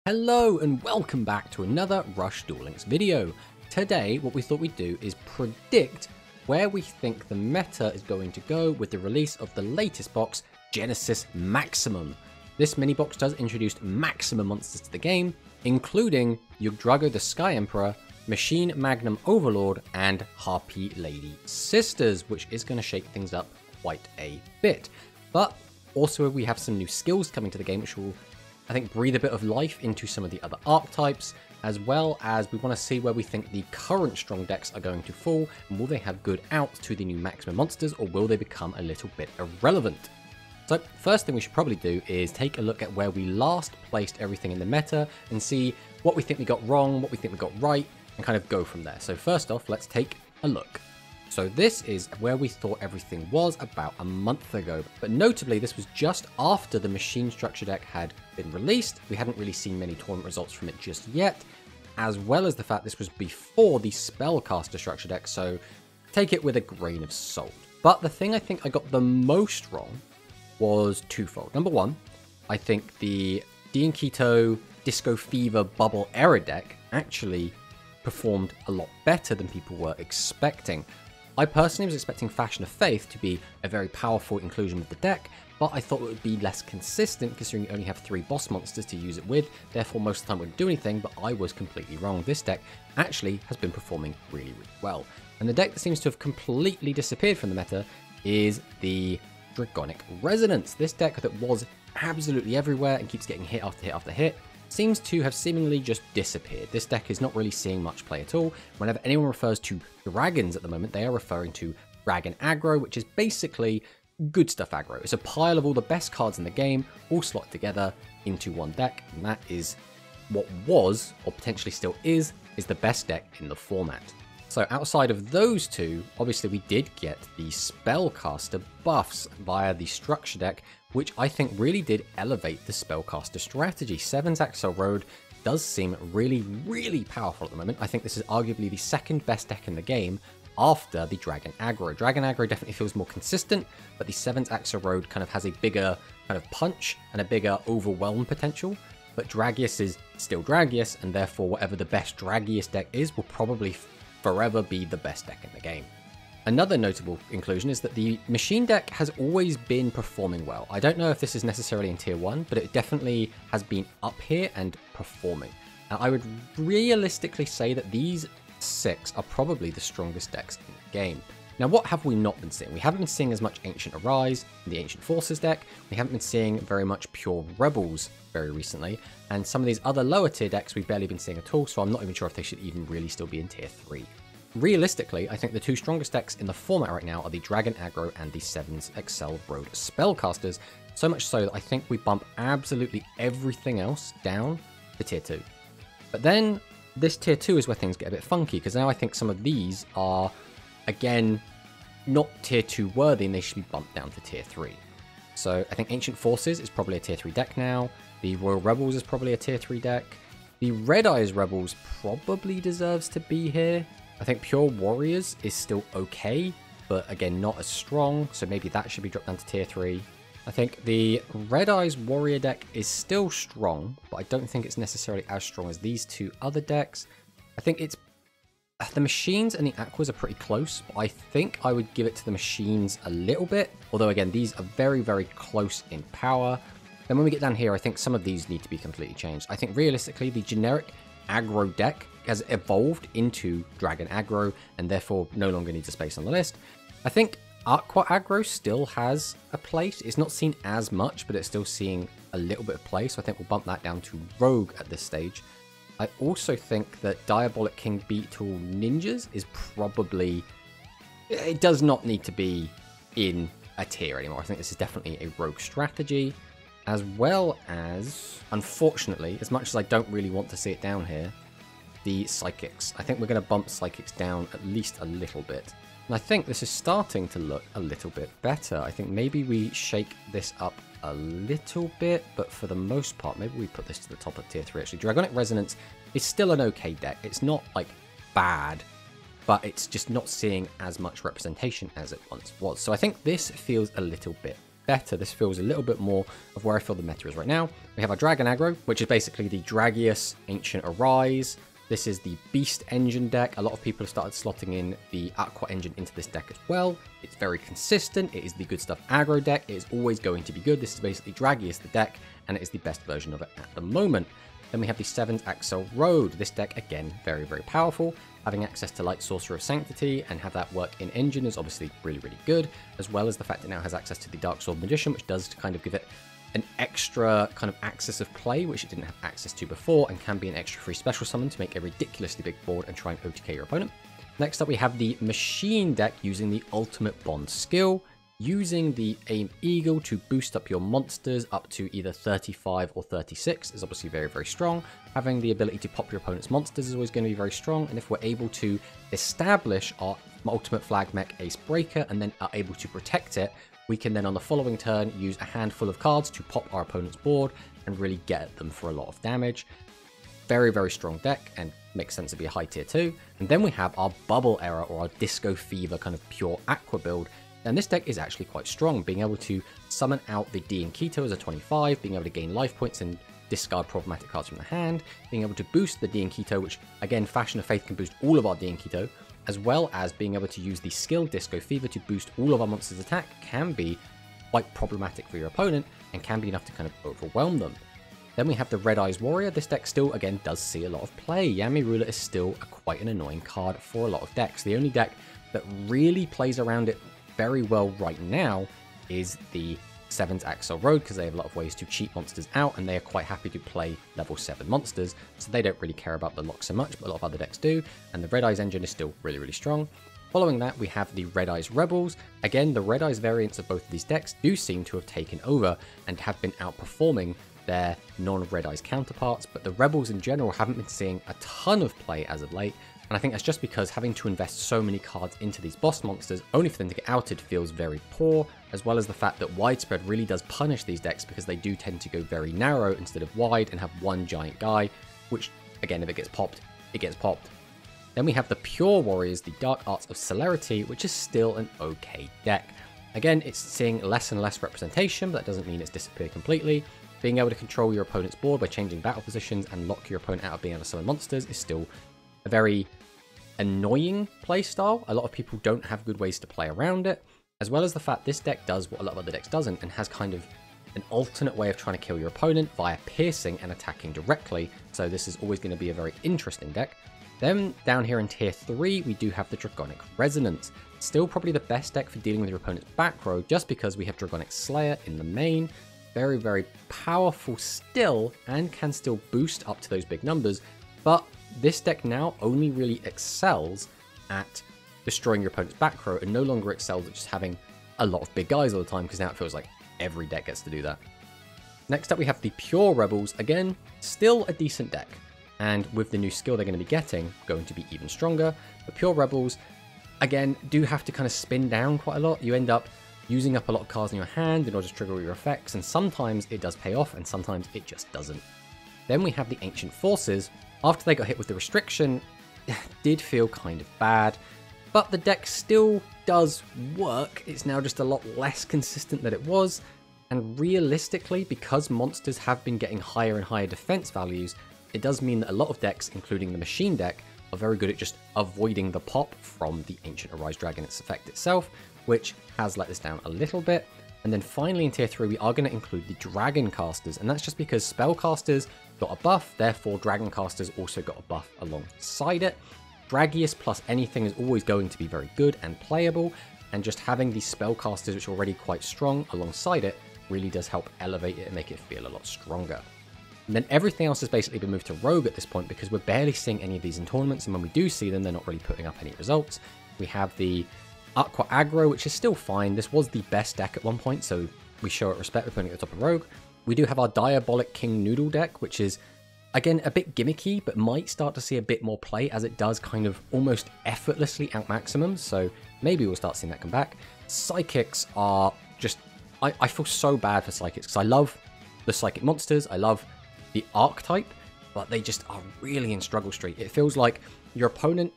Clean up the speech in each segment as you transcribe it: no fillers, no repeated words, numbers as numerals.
Hello and welcome back to another Rush Duel Links video. Today what we thought we'd do is predict where we think the meta is going to go with the release of the latest box, Genesis Maximum. This mini box does introduce maximum monsters to the game, including Yggdrago the Sky Emperor, Machine Magnum Overlord, and Harpy Lady Sisters, which is going to shake things up quite a bit. But also we have some new skills coming to the game which will, I think, breathe a bit of life into some of the other archetypes, as well as we want to see where we think the current strong decks are going to fall, and will they have good outs to the new maximum monsters, or will they become a little bit irrelevant? So first thing we should probably do is take a look at where we last placed everything in the meta and see what we think we got wrong, what we think we got right, and kind of go from there. So first off, let's take a look. So this is where we thought everything was about a month ago, but notably this was just after the machine structure deck had been released. We hadn't really seen many tournament results from it just yet, as well as the fact this was before the spellcaster structure deck, so take it with a grain of salt. But the thing I think I got the most wrong was twofold. Number one, I think the Dian Keto Disco Fever Bubble Era deck actually performed a lot better than people were expecting. I personally was expecting Fashion of Faith to be a very powerful inclusion with the deck, but I thought it would be less consistent considering you only have 3 boss monsters to use it with, therefore most of the time wouldn't do anything, but I was completely wrong. This deck actually has been performing really, really well. And the deck that seems to have completely disappeared from the meta is the Dragonic Resonance. This deck that was absolutely everywhere and keeps getting hit after hit after hit seems to have seemingly just disappeared. This deck is not really seeing much play at all. Whenever anyone refers to dragons at the moment, they are referring to Dragon Aggro, which is basically good stuff aggro. It's a pile of all the best cards in the game, all slotted together into one deck, and that is what was, or potentially still is the best deck in the format. So outside of those two, obviously we did get the Spellcaster buffs via the structure deck, which I think really did elevate the Spellcaster strategy. Seven's Axel Road does seem really, really powerful at the moment. I think this is arguably the second best deck in the game after the Dragon Aggro. Dragon Aggro definitely feels more consistent, but the Seven's Axel Road kind of has a bigger kind of punch and a bigger overwhelm potential. But Dragius is still Dragius, and therefore whatever the best Dragius deck is will probably forever be the best deck in the game. Another notable inclusion is that the machine deck has always been performing well. I don't know if this is necessarily in tier 1, but it definitely has been up here and performing. Now, I would realistically say that these 6 are probably the strongest decks in the game. Now, what have we not been seeing? We haven't been seeing as much Ancient Arise in the Ancient Forces deck. We haven't been seeing very much Pure Rebels very recently. And some of these other lower tier decks we've barely been seeing at all, so I'm not even sure if they should even really still be in tier 3. Realistically, I think the 2 strongest decks in the format right now are the Dragon Aggro and the Seven's Axel Road Spellcasters, so much so that I think we bump absolutely everything else down to tier 2. But then this tier 2 is where things get a bit funky, because now I think some of these are, again, not tier 2 worthy and they should be bumped down to tier 3. So I think Ancient Forces is probably a tier 3 deck now, the Royal Rebels is probably a tier 3 deck, the Red Eyes Rebels probably deserves to be here. I think Pure Warriors is still okay, but again, not as strong, so maybe that should be dropped down to tier 3. I think the Red Eyes Warrior deck is still strong, but I don't think it's necessarily as strong as these 2 other decks. I think it's the Machines and the Aquas are pretty close, but I think I would give it to the Machines a little bit, although again, these are very, very close in power. Then when we get down here, I think some of these need to be completely changed. I think realistically, the generic aggro deck has evolved into Dragon Aggro and therefore no longer needs a space on the list. I think Aqua Aggro still has a place. It's not seen as much, but it's still seeing a little bit of play, so I think we'll bump that down to Rogue at this stage. I also think that Diabolic King Beetle Ninjas is probably... it does not need to be in a tier anymore. I think this is definitely a Rogue strategy, as well as, unfortunately, as much as I don't really want to see it down here, the Psychics. I think we're going to bump Psychics down at least a little bit. And I think this is starting to look a little bit better. I think maybe we shake this up a little bit, but for the most part, maybe we put this to the top of tier 3 actually. Dragonic Resonance is still an okay deck. It's not like bad, but it's just not seeing as much representation as it once was. So I think this feels a little bit better. This feels a little bit more of where I feel the meta is right now. We have our Dragon aggro, which is basically the Dragius Ancient Arise. This is the Beast Engine deck. A lot of people have started slotting in the Aqua Engine into this deck as well. It's very consistent. It is the good stuff aggro deck. It is always going to be good. This is basically Dragius the deck, and it is the best version of it at the moment. Then we have the 7th Accel Road. This deck, again, very, very powerful. Having access to Light Sorcerer of Sanctity and have that work in Engine is obviously really, really good, as well as the fact it now has access to the Dark Sword Magician, which does kind of give it an extra kind of axis of play, which it didn't have access to before, and can be an extra free special summon to make a ridiculously big board and try and OTK your opponent. Next up, we have the Machine deck using the Ultimate Bond skill, using the Aim Eagle to boost up your monsters up to either 35 or 36 is obviously very, very strong. Having the ability to pop your opponent's monsters is always going to be very strong, and if we're able to establish our Ultimate Flag Mech Ace Breaker and then are able to protect it, we can then on the following turn use a handful of cards to pop our opponent's board and really get at them for a lot of damage. Very, very strong deck, and makes sense to be a high tier 2. And then we have our Bubble Era or our Disco Fever kind of pure Aqua build. And this deck is actually quite strong, being able to summon out the Dian Keto as a 25, being able to gain life points and discard problematic cards from the hand, being able to boost the Dian Keto, which again, Fashion of Faith can boost all of our Dian Keto, as well as being able to use the skill Disco Fever to boost all of our monsters' attack, can be quite problematic for your opponent and can be enough to kind of overwhelm them. Then we have the Red Eyes Warrior. This deck still, again, does see a lot of play. Yami Ruler is still quite an annoying card for a lot of decks. The only deck that really plays around it very well right now is the 7th Accel Road, because they have a lot of ways to cheat monsters out, and they are quite happy to play level 7 monsters, so they don't really care about the lock so much, but a lot of other decks do, and the Red Eyes engine is still really, really strong. Following that, we have the Red Eyes Rebels. Again, the Red Eyes variants of both of these decks do seem to have taken over and have been outperforming their non-Red Eyes counterparts, but the Rebels in general haven't been seeing a ton of play as of late, and I think that's just because having to invest so many cards into these boss monsters only for them to get outed feels very poor, as well as the fact that Widespread really does punish these decks because they do tend to go very narrow instead of wide and have one giant guy, which again, if it gets popped, it gets popped. Then we have the Pure Warriors, the Dark Arts of Celerity, which is still an okay deck. Again, it's seeing less and less representation, but that doesn't mean it's disappeared completely. Being able to control your opponent's board by changing battle positions and lock your opponent out of being able to summon monsters is still a very annoying playstyle. A lot of people don't have good ways to play around it, as well as the fact this deck does what a lot of other decks doesn't and has kind of an alternate way of trying to kill your opponent via piercing and attacking directly, so this is always going to be a very interesting deck. Then down here in tier 3 we do have the Dragonic Resonance, still probably the best deck for dealing with your opponent's back row just because we have Dragonic Slayer in the main, very, very powerful still and can still boost up to those big numbers, but this deck now only really excels at destroying your opponent's back row and no longer excels at just having a lot of big guys all the time, because now it feels like every deck gets to do that. Next up we have the Pure Rebels, again, still a decent deck, and with the new skill they're going to be getting, going to be even stronger. The Pure Rebels, again, do have to kind of spin down quite a lot. You end up using up a lot of cards in your hand in order to trigger all your effects, and sometimes it does pay off and sometimes it just doesn't. Then we have the Ancient Forces. After they got hit with the restriction, did feel kind of bad, but the deck still does work. It's now just a lot less consistent than it was, and realistically, because monsters have been getting higher and higher defense values, it does mean that a lot of decks, including the Machine deck, are very good at just avoiding the pop from the Ancient Arise Dragon effect itself, which has let this down a little bit. And then finally in tier 3 we are going to include the Dragon Casters, and that's just because Spellcasters got a buff, therefore Dragon Casters also got a buff alongside it. Dragius plus anything is always going to be very good and playable, and just having these Spellcasters, which are already quite strong, alongside it really does help elevate it and make it feel a lot stronger. And then everything else has basically been moved to Rogue at this point because we're barely seeing any of these in tournaments, and when we do see them, they're not really putting up any results. We have the Aqua Aggro, which is still fine. This was the best deck at one point, so we show it respect with putting it at the top of Rogue. We do have our Diabolic King Noodle deck, which is, again, a bit gimmicky, but might start to see a bit more play as it does kind of almost effortlessly out maximum, so maybe we'll start seeing that come back. Psychics are just... I feel so bad for Psychics, because I love the Psychic monsters, I love the archetype, but they just are really in struggle street. It feels like your opponent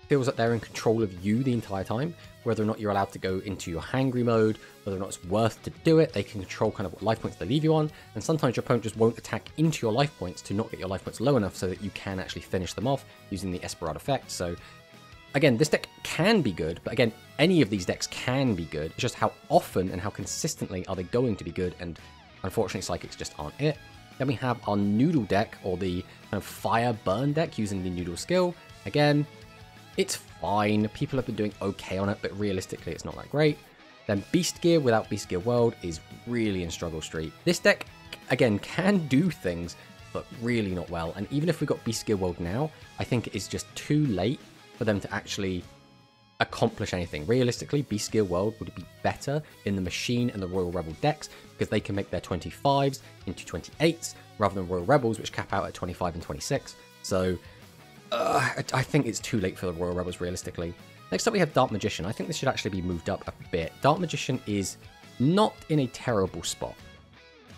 feels like they're in control of you the entire time, whether or not you're allowed to go into your hangry mode, whether or not it's worth to do it. They can control kind of what life points they leave you on, and sometimes your opponent just won't attack into your life points to not get your life points low enough so that you can actually finish them off using the Esperad effect. So again, this deck can be good, but again, any of these decks can be good. It's just how often and how consistently are they going to be good, and unfortunately Psychics just aren't it. Then we have our Noodle deck, or the kind of Fire Burn deck using the Noodle skill. Again, it's fine. People have been doing okay on it, but realistically it's not that great. Then Beast Gear without Beast Gear World is really in struggle street. This deck, again, can do things, but really not well. And even if we got Beast Gear World now, I think it is just too late for them to actually accomplish anything. Realistically, Beast Gear World would be better in the Machine and the Royal Rebel decks, because they can make their 25s into 28s, rather than Royal Rebels, which cap out at 25 and 26. So I think it's too late for the Royal Rebels, realistically. Next up, we have Dark Magician. I think this should actually be moved up a bit. Dark Magician is not in a terrible spot.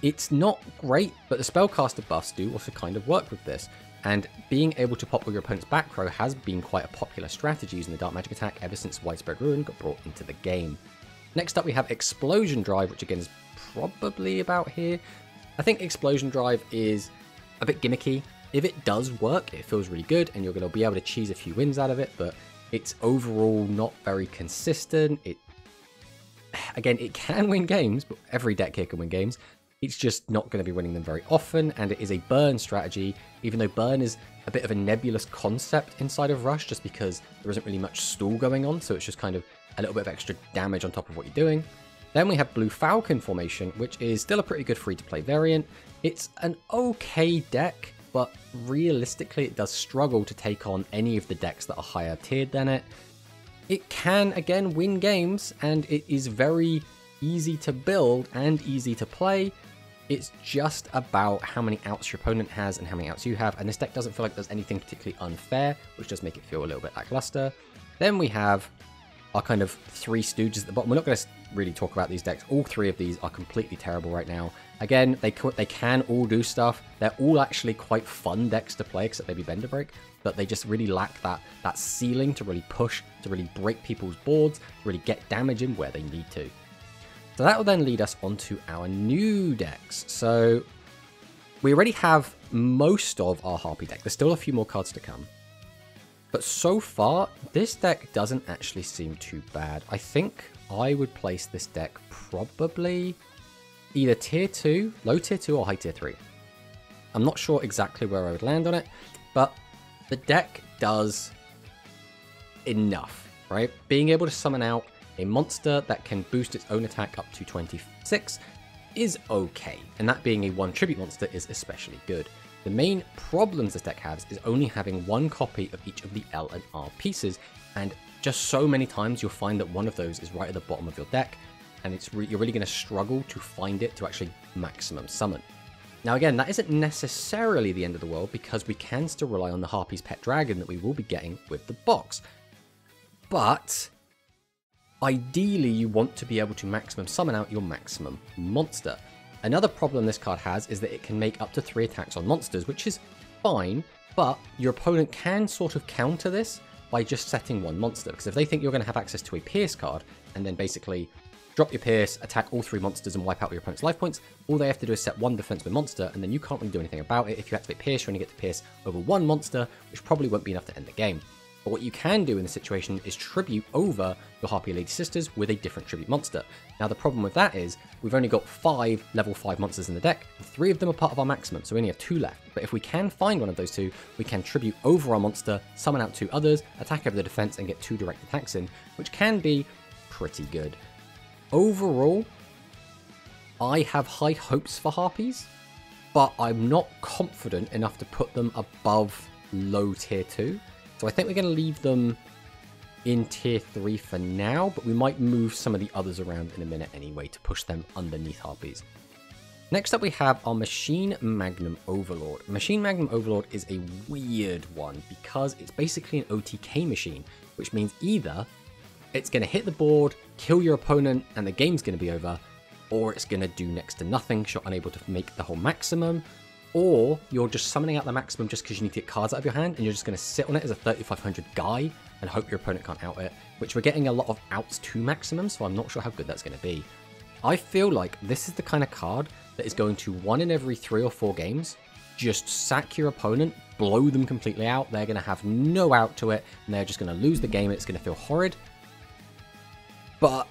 It's not great, but the Spellcaster buffs do also kind of work with this. And being able to pop with your opponent's back row has been quite a popular strategy using the Dark Magic attack ever since Widespread Ruin got brought into the game. Next up, we have Explosion Drive, which again is probably about here. I think Explosion Drive is a bit gimmicky. If it does work, it feels really good, and you're going to be able to cheese a few wins out of it, but it's overall not very consistent. Again, it can win games, but every deck here can win games. It's just not going to be winning them very often, and it is a burn strategy, even though burn is a bit of a nebulous concept inside of Rush, just because there isn't really much stall going on, so it's just kind of a little bit of extra damage on top of what you're doing. Then we have Blue Falcon formation, which is still a pretty good free-to-play variant. It's an okay deck, but realistically it does struggle to take on any of the decks that are higher tiered than it. It can, again, win games, and it is very easy to build and easy to play. It's just about how many outs your opponent has and how many outs you have, and this deck doesn't feel like there's anything particularly unfair, which does make it feel a little bit lackluster. Then we have our kind of three stooges at the bottom. We're not going to really talk about these decks. All three of these are completely terrible right now. Again, they can all do stuff. They're all actually quite fun decks to play, except maybe Bender Break, but they just really lack that ceiling to really push, to really break people's boards, to really get damage in where they need to. So that will then lead us onto our new decks. So we already have most of our Harpy deck. There's still a few more cards to come. But so far, this deck doesn't actually seem too bad. I think I would place this deck probably either tier 2, low tier 2 or high tier 3. I'm not sure exactly where I would land on it, but the deck does enough, right? Being able to summon out a monster that can boost its own attack up to 26 is okay, and that being a 1 tribute monster is especially good. The main problems this deck has is only having one copy of each of the L and R pieces, and just so many times you'll find that one of those is right at the bottom of your deck, and you're really going to struggle to find it to actually maximum summon. Now again, that isn't necessarily the end of the world, because we can still rely on the Harpy's Pet Dragon that we will be getting with the box. But ideally you want to be able to maximum summon out your maximum monster. Another problem this card has is that it can make up to 3 attacks on monsters, which is fine, but your opponent can sort of counter this by just setting 1 monster, because if they think you're going to have access to a Pierce card, and then basically drop your Pierce, attack all 3 monsters and wipe out your opponent's life points, all they have to do is set 1 defensive monster, and then you can't really do anything about it. If you activate Pierce, you only get to Pierce over 1 monster, which probably won't be enough to end the game. But what you can do in this situation is tribute over your Harpy Lady Sisters with a different tribute monster. Now the problem with that is, we've only got 5 level 5 monsters in the deck, and 3 of them are part of our maximum, so we only have 2 left. But if we can find one of those 2, we can tribute over our monster, summon out 2 others, attack over the defense, and get 2 direct attacks in, which can be pretty good. Overall, I have high hopes for Harpies, but I'm not confident enough to put them above low tier 2. So I think we're going to leave them in tier 3 for now, but we might move some of the others around in a minute anyway to push them underneath Harpies. Next up we have our Machine Magnum Overlord. Machine Magnum Overlord is a weird one because it's basically an OTK machine, which means either it's going to hit the board, kill your opponent, and the game's going to be over, or it's going to do next to nothing, so you're unable to make the whole maximum, or you're just summoning out the maximum just because you need to get cards out of your hand, and you're just going to sit on it as a 3500 guy and hope your opponent can't out it, which we're getting a lot of outs to maximum, so I'm not sure how good that's going to be. I feel like this is the kind of card that is going to, one in every 3 or 4 games, just sack your opponent, blow them completely out. They're going to have no out to it, and they're just going to lose the game, and it's going to feel horrid. But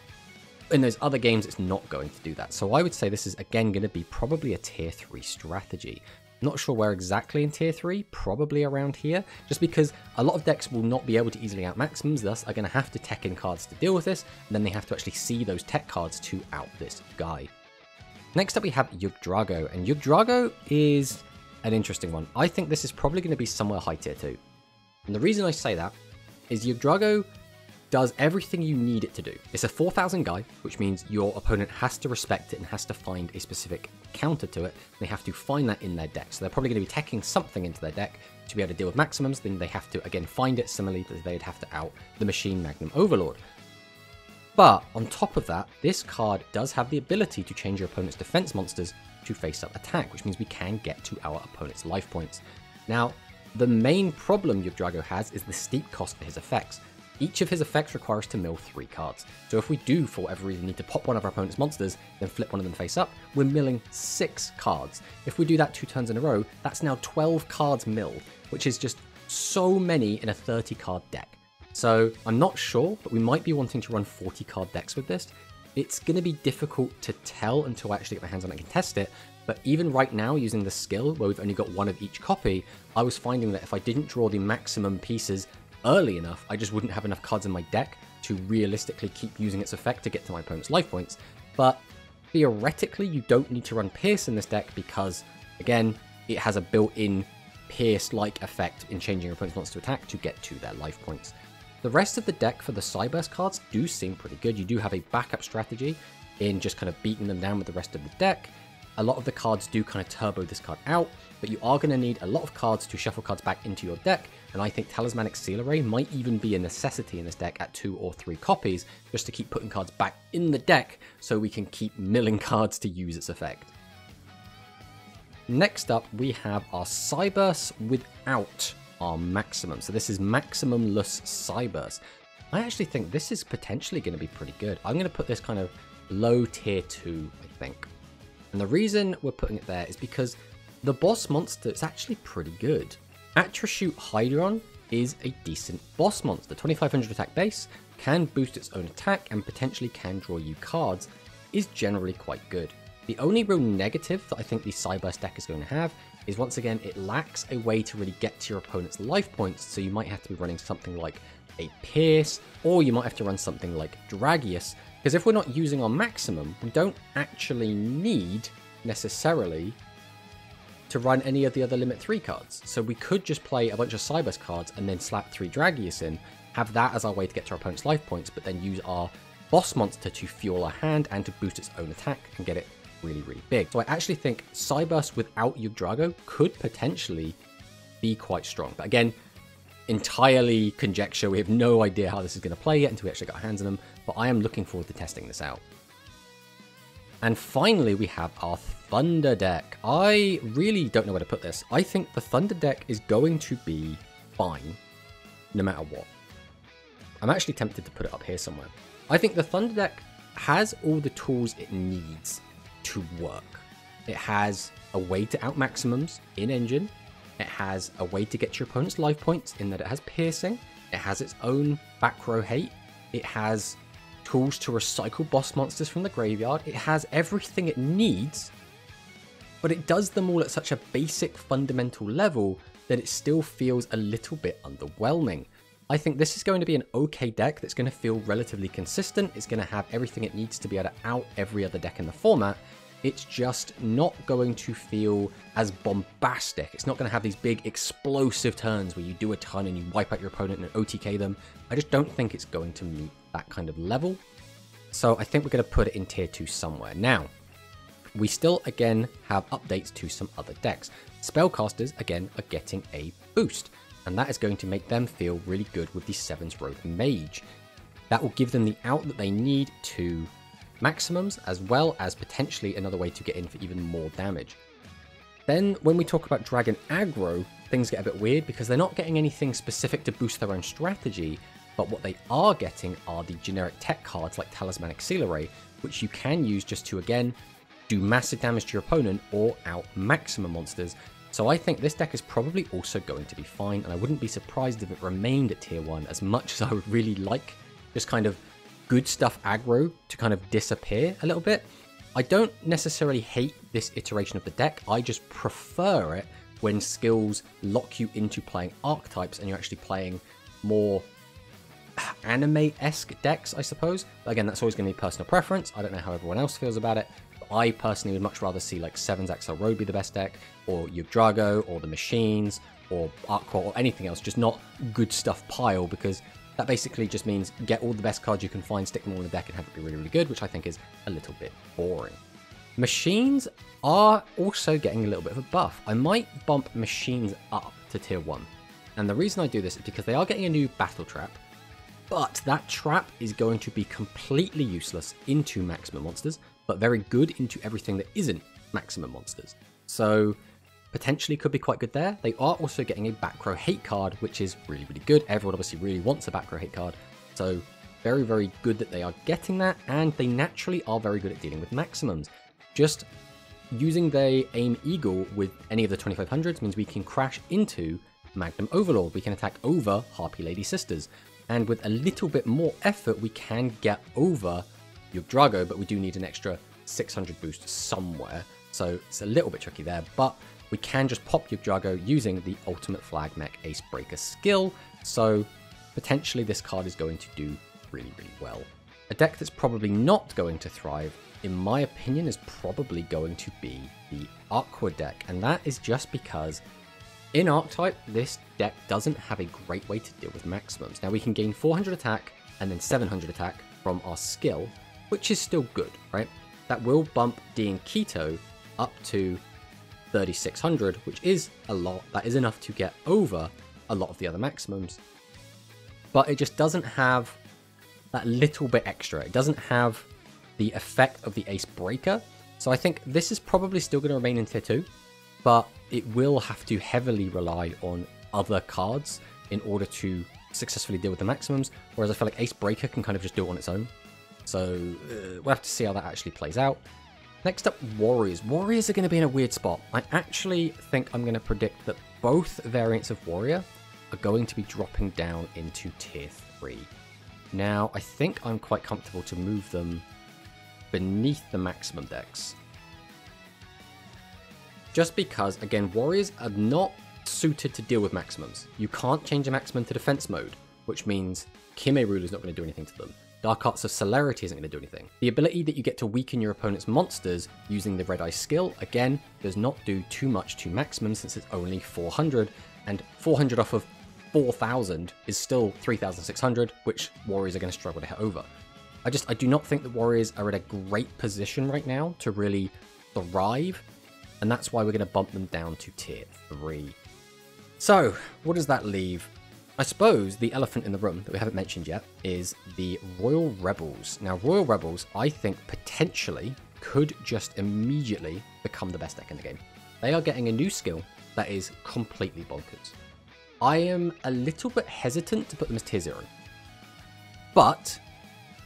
in those other games, it's not going to do that. So I would say this is, again, going to be probably a tier 3 strategy. Not sure where exactly in tier 3, probably around here, just because a lot of decks will not be able to easily out maximums, thus are going to have to tech in cards to deal with this, and then they have to actually see those tech cards to out this guy. Next up we have Yugdrago, and Yugdrago is an interesting one. I think this is probably going to be somewhere high tier 2. And the reason I say that is Yugdrago does everything you need it to do. It's a 4000 guy, which means your opponent has to respect it and has to find a specific counter to it. They have to find that in their deck. So they're probably going to be teching something into their deck to be able to deal with maximums. Then they have to, again, find it similarly that they'd have to out the Machine Magnum Overlord. But on top of that, this card does have the ability to change your opponent's defense monsters to face-up attack, which means we can get to our opponent's life points. Now, the main problem Yugdrago has is the steep cost for his effects. Each of his effects requires to mill 3 cards. So if we do, for whatever reason, need to pop one of our opponent's monsters, then flip one of them face up, we're milling 6 cards. If we do that 2 turns in a row, that's now 12 cards milled, which is just so many in a 30 card deck. So I'm not sure, but we might be wanting to run 40 card decks with this. It's going to be difficult to tell until I actually get my hands on it and can test it. But even right now, using the skill where we've only got 1 of each copy, I was finding that if I didn't draw the maximum pieces early enough, I just wouldn't have enough cards in my deck to realistically keep using its effect to get to my opponent's life points. But theoretically, you don't need to run Pierce in this deck because, again, it has a built-in Pierce-like effect in changing your opponent's monster to attack to get to their life points. The rest of the deck for the Cyberse cards do seem pretty good. You do have a backup strategy in just kind of beating them down with the rest of the deck. A lot of the cards do kind of turbo this card out, but you are going to need a lot of cards to shuffle cards back into your deck, and I think Talismanic Seal Array might even be a necessity in this deck at 2 or 3 copies, just to keep putting cards back in the deck so we can keep milling cards to use its effect. Next up, we have our Cyberse without our maximum. So this is maximum-less Cyberse. I actually think this is potentially going to be pretty good. I'm going to put this kind of low tier 2, I think. And the reason we're putting it there is because the boss monster is actually pretty good. Atrashoot Hydron is a decent boss monster. 2500 attack base, can boost its own attack, and potentially can draw you cards, is generally quite good. The only real negative that I think the Cyberse deck is going to have is, once again, it lacks a way to really get to your opponent's life points, so you might have to be running something like a Pierce, or you might have to run something like Dragius, because if we're not using our maximum, we don't actually need, necessarily, to run any of the other Limit 3 cards. So we could just play a bunch of Cyberse cards and then slap 3 Dragius in, have that as our way to get to our opponent's life points, but then use our boss monster to fuel our hand and to boost its own attack and get it really, really big. So I actually think Cyberse without Yugdrago could potentially be quite strong. But again, entirely conjecture. We have no idea how this is going to play yet until we actually got our hands on them, but I am looking forward to testing this out. And finally, we have our Thunder deck. I really don't know where to put this. I think the Thunder deck is going to be fine, no matter what. I'm actually tempted to put it up here somewhere. I think the Thunder deck has all the tools it needs to work. It has a way to out maximums in Engine. It has a way to get to your opponent's life points in that it has piercing. It has its own back row hate. It has tools to recycle boss monsters from the graveyard. It has everything it needs, but it does them all at such a basic fundamental level that it still feels a little bit underwhelming. I think this is going to be an okay deck that's going to feel relatively consistent. It's going to have everything it needs to be able to out every other deck in the format. It's just not going to feel as bombastic. It's not going to have these big explosive turns where you do a ton and you wipe out your opponent and OTK them. I just don't think it's going to meet that kind of level. So I think we're going to put it in tier 2 somewhere. Now, we still, again, have updates to some other decks. Spellcasters, again, are getting a boost, and that is going to make them feel really good with the 7's Road Mage. That will give them the out that they need to maximums, as well as potentially another way to get in for even more damage. Then when we talk about Dragon aggro, things get a bit weird because they're not getting anything specific to boost their own strategy, but what they are getting are the generic tech cards like Talismanic Seal Array, which you can use just to, again, do massive damage to your opponent or out maximum monsters. So I think this deck is probably also going to be fine, and I wouldn't be surprised if it remained at tier 1 as much as I would really like just kind of good stuff aggro to kind of disappear a little bit. I don't necessarily hate this iteration of the deck, I just prefer it when skills lock you into playing archetypes and you're actually playing more anime-esque decks, I suppose. Again, that's always going to be personal preference. I don't know how everyone else feels about it. But I personally would much rather see like 7's Axel Road be the best deck, or Yggdrago, or the Machines, or Arcor, or anything else. Just not good stuff pile, because that basically just means get all the best cards you can find, stick them all in the deck, and have it be really, really good, which I think is a little bit boring. Machines are also getting a little bit of a buff. I might bump Machines up to tier 1. And the reason I do this is because they are getting a new battle trap, but that trap is going to be completely useless into maximum monsters, but very good into everything that isn't maximum monsters. So potentially could be quite good there. They are also getting a back row hate card, which is really, really good. Everyone obviously really wants a back row hate card. So very, very good that they are getting that, and they naturally are very good at dealing with maximums. Just using the Aim Eagle with any of the 2500s means we can crash into Magnum Overlord. We can attack over Harpy Lady Sisters. And with a little bit more effort, we can get over Yggdrago, but we do need an extra 600 boost somewhere. So it's a little bit tricky there, but we can just pop Yggdrago using the Ultimate Flag Mech Ace Breaker skill. So potentially this card is going to do really, really well. A deck that's probably not going to thrive, in my opinion, is probably going to be the Aqua deck. And that is just because in Archetype, this deck doesn't have a great way to deal with maximums. Now we can gain 400 attack and then 700 attack from our skill, which is still good, right? That will bump Dean Keto up to 3600, which is a lot. That is enough to get over a lot of the other maximums. But it just doesn't have that little bit extra. It doesn't have the effect of the Ace Breaker. So I think this is probably still going to remain in tier 2, but it will have to heavily rely on other cards in order to successfully deal with the maximums, whereas I feel like Ace Breaker can kind of just do it on its own. So we'll have to see how that actually plays out. Next up, Warriors. Warriors are going to be in a weird spot. I actually think I'm going to predict that both variants of Warrior are going to be dropping down into tier 3. Now, I think I'm quite comfortable to move them beneath the maximum decks. Just because, again, Warriors are not suited to deal with maximums. You can't change a maximum to defense mode, which means Kimeru is not going to do anything to them. Dark Arts of Celerity isn't going to do anything. The ability that you get to weaken your opponent's monsters using the Red Eye skill, again, does not do too much to maximum since it's only 400, and 400 off of 4,000 is still 3,600, which Warriors are going to struggle to hit over. I do not think that Warriors are in a great position right now to really thrive, and that's why we're going to bump them down to tier 3. So, what does that leave? I suppose the elephant in the room that we haven't mentioned yet is the Royal Rebels. Now, Royal Rebels, I think, potentially could just immediately become the best deck in the game. They are getting a new skill that is completely bonkers. I am a little bit hesitant to put them as tier 0, but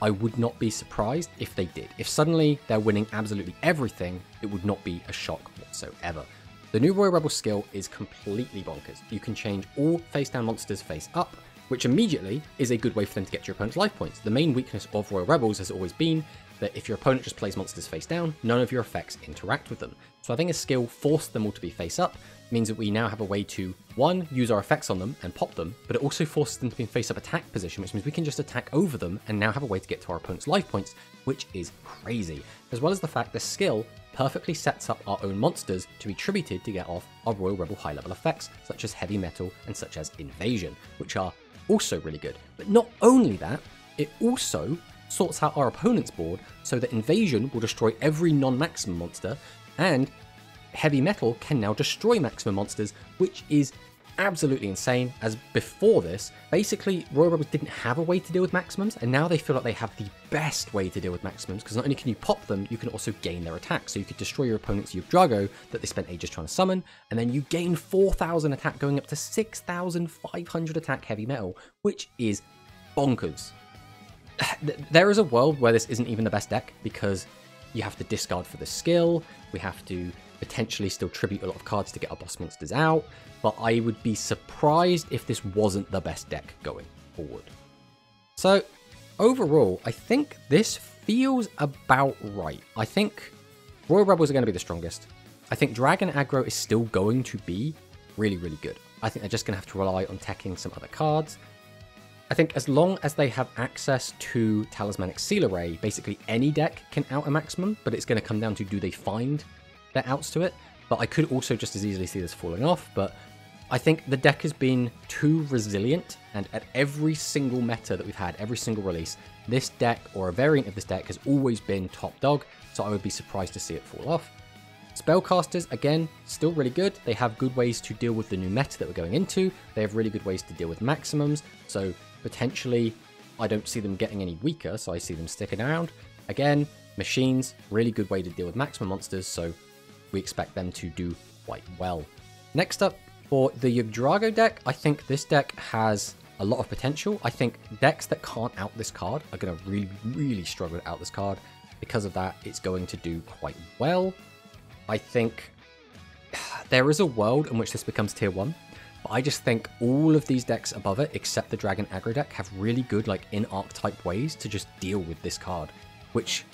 I would not be surprised if they did. If suddenly they're winning absolutely everything, it would not be a shock whatsoever. The new Royal Rebel skill is completely bonkers. You can change all face down monsters face up, which immediately is a good way for them to get your opponent's life points. The main weakness of Royal Rebels has always been that if your opponent just plays monsters face down, none of your effects interact with them. So having a skill force them all to be face up means that we now have a way to, one, use our effects on them and pop them, but it also forces them to be in face up attack position, which means we can just attack over them and now have a way to get to our opponent's life points, which is crazy. As well as the fact the skill perfectly sets up our own monsters to be tributed to get off our Royal Rebel high level effects, such as Heavy Metal and such as Invasion, which are also really good. But not only that, it also sorts out our opponent's board so that Invasion will destroy every non-maximum monster, and Heavy Metal can now destroy maximum monsters, which is absolutely insane, as before this, basically Royal Rebels didn't have a way to deal with maximums, and now they feel like they have the best way to deal with maximums, because not only can you pop them, you can also gain their attack. So you could destroy your opponent's Yugdrago that they spent ages trying to summon, and then you gain 4,000 attack, going up to 6,500 attack heavy metal, which is bonkers. There is a world where this isn't even the best deck, because you have to discard for the skill, we have to potentially still tribute a lot of cards to get our boss monsters out, but I would be surprised if this wasn't the best deck going forward. So overall, I think this feels about right. I think Royal Rebels are going to be the strongest. I think Dragon Aggro is still going to be really, really good. I think they're just going to have to rely on teching some other cards. I think as long as they have access to Talismanic Seal Array, basically any deck can out a maximum, but it's going to come down to do they find their outs to it. But I could also just as easily see this falling off, but I think the deck has been too resilient, and at every single meta that we've had, every single release, this deck or a variant of this deck has always been top dog, so I would be surprised to see it fall off. Spellcasters, again, still really good. They have good ways to deal with the new meta that we're going into. They have really good ways to deal with maximums, so potentially I don't see them getting any weaker, so I see them sticking around. Again, machines, really good way to deal with maximum monsters, so we expect them to do quite well. Next up, for the Yugdrago deck, I think this deck has a lot of potential. I think decks that can't out this card are going to really, really struggle to out this card. Because of that, it's going to do quite well. I think there is a world in which this becomes tier 1, but I just think all of these decks above it, except the Dragon Aggro deck, have really good like in-archetype ways to just deal with this card, which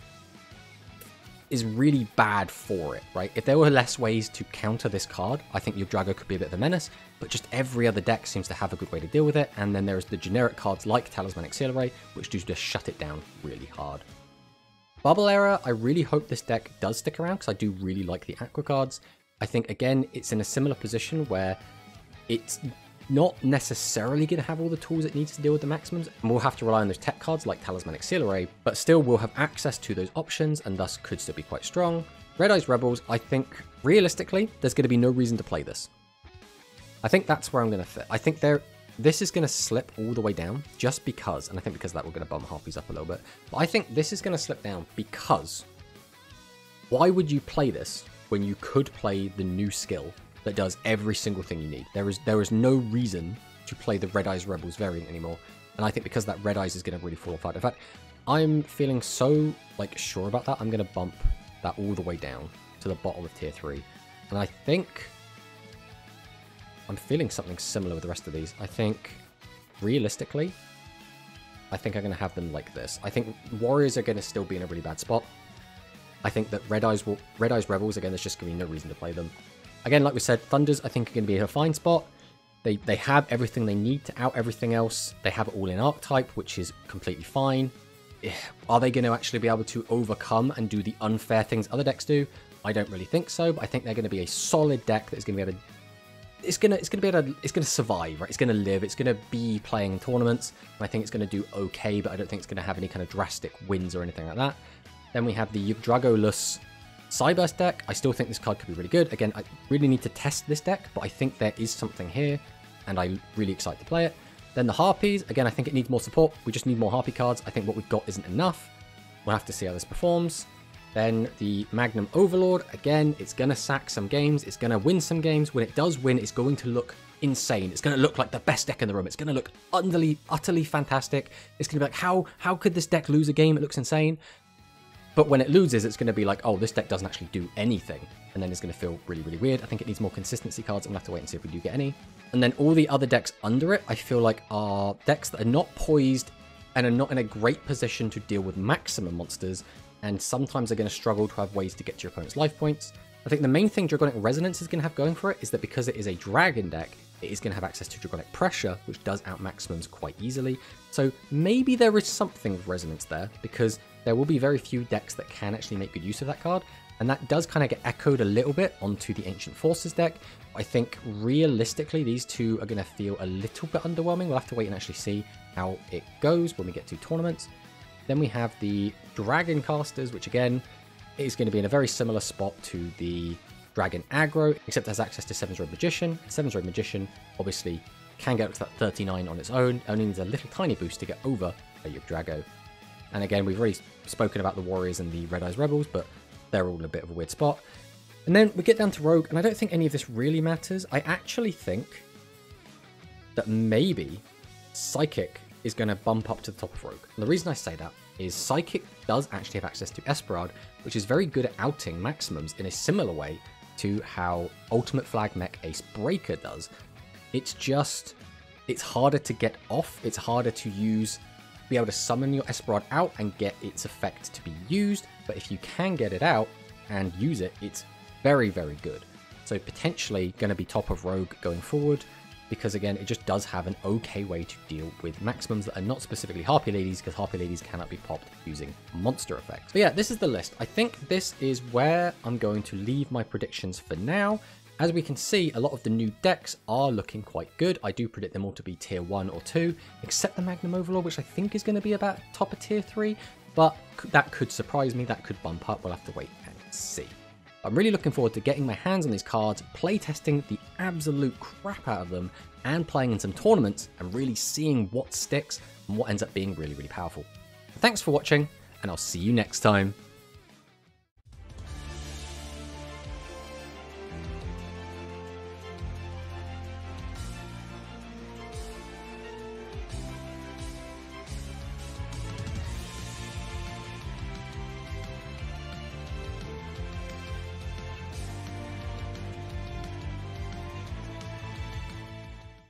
is really bad for it, right? If there were less ways to counter this card, I think Yugdrago could be a bit of a menace, but just every other deck seems to have a good way to deal with it, and then there's the generic cards like Talismanic Seal Array, which do just shut it down really hard. Bubble Era, I really hope this deck does stick around, because I do really like the Aqua cards. I think, again, it's in a similar position where it's not necessarily going to have all the tools it needs to deal with the maximums, and we'll have to rely on those tech cards like Talismanic Seal Array, but still we'll have access to those options and thus could still be quite strong. Red Eyes Rebels, I think, realistically, there's going to be no reason to play this. I think that's where I'm going to fit. I think this is going to slip all the way down just because, and I think because of that we're going to bump Harpies up a little bit, but I think this is going to slip down because why would you play this when you could play the new skill that does every single thing you need? There is no reason to play the Red Eyes Rebels variant anymore, and I think because that Red Eyes is going to really fall apart. In fact, I'm feeling so like sure about that, I'm going to bump that all the way down to the bottom of tier 3, and I think I'm feeling something similar with the rest of these. I think realistically, I think I'm going to have them like this. I think Warriors are going to still be in a really bad spot. I think that Red Eyes Rebels, again, there's just going to be no reason to play them. Again, like we said, Thunders, I think, are going to be in a fine spot. They have everything they need to out everything else. They have it all in Archetype, which is completely fine. Are they going to actually be able to overcome and do the unfair things other decks do? I don't really think so, but I think they're going to be a solid deck that is going to be able to... It's gonna survive, right? It's gonna live. It's gonna be playing tournaments, and I think it's gonna do okay, but I don't think it's gonna have any kind of drastic wins or anything like that. Then we have the Yugdrago-less Cyburst deck. I still think this card could be really good. Again, I really need to test this deck, but I think there is something here, and I'm really excited to play it. Then the Harpies, again, I think it needs more support. We just need more Harpy cards. I think what we've got isn't enough. We'll have to see how this performs. Then the Magnum Overlord, again, it's going to sack some games, it's going to win some games. When it does win, it's going to look insane. It's going to look like the best deck in the room. It's going to look utterly fantastic. It's going to be like, how could this deck lose a game? It looks insane. But when it loses, it's going to be like, oh, this deck doesn't actually do anything. And then it's going to feel really, really weird. I think it needs more consistency cards, and we'll have to wait and see if we do get any. And then all the other decks under it, I feel like are decks that are not poised and are not in a great position to deal with maximum monsters, and sometimes are going to struggle to have ways to get to your opponent's life points. I think the main thing Dragonic Resonance is going to have going for it is that because it is a dragon deck, it is going to have access to Dragonic Pressure, which does out maximums quite easily. So maybe there is something with Resonance there, because there will be very few decks that can actually make good use of that card, and that does kind of get echoed a little bit onto the Ancient Forces deck. I think realistically these two are going to feel a little bit underwhelming. We'll have to wait and actually see how it goes when we get to tournaments. Then we have the Dragon Casters, which again is going to be in a very similar spot to the Dragon aggro, except it has access to 7's Rogue Magician. 7's Rogue Magician obviously can get up to that 39 on its own, only needs a little tiny boost to get over a Yggdrago. And again, we've already spoken about the Warriors and the Red Eyes Rebels, but they're all in a bit of a weird spot. And then we get down to Rogue, and I don't think any of this really matters. I actually think that maybe Psychic is going to bump up to the top of Rogue. And the reason I say that is Psychic does actually have access to Esperard, which is very good at outing maximums in a similar way to how Ultimate Flag Mech Ace Breaker does. It's just, it's harder to get off, it's harder to use, be able to summon your Esperard out and get its effect to be used, but if you can get it out and use it, it's very, very good. So potentially going to be top of Rogue going forward, because again, it just does have an okay way to deal with maximums that are not specifically Harpy Ladies, because Harpy Ladies cannot be popped using monster effects. But yeah, this is the list. I think this is where I'm going to leave my predictions for now. As we can see, a lot of the new decks are looking quite good. I do predict them all to be tier 1 or 2, except the Magnum Overlord, which I think is going to be about top of tier 3, but that could surprise me, that could bump up, we'll have to wait and see. I'm really looking forward to getting my hands on these cards, playtesting the absolute crap out of them, and playing in some tournaments, and really seeing what sticks and what ends up being really, really powerful. Thanks for watching, and I'll see you next time.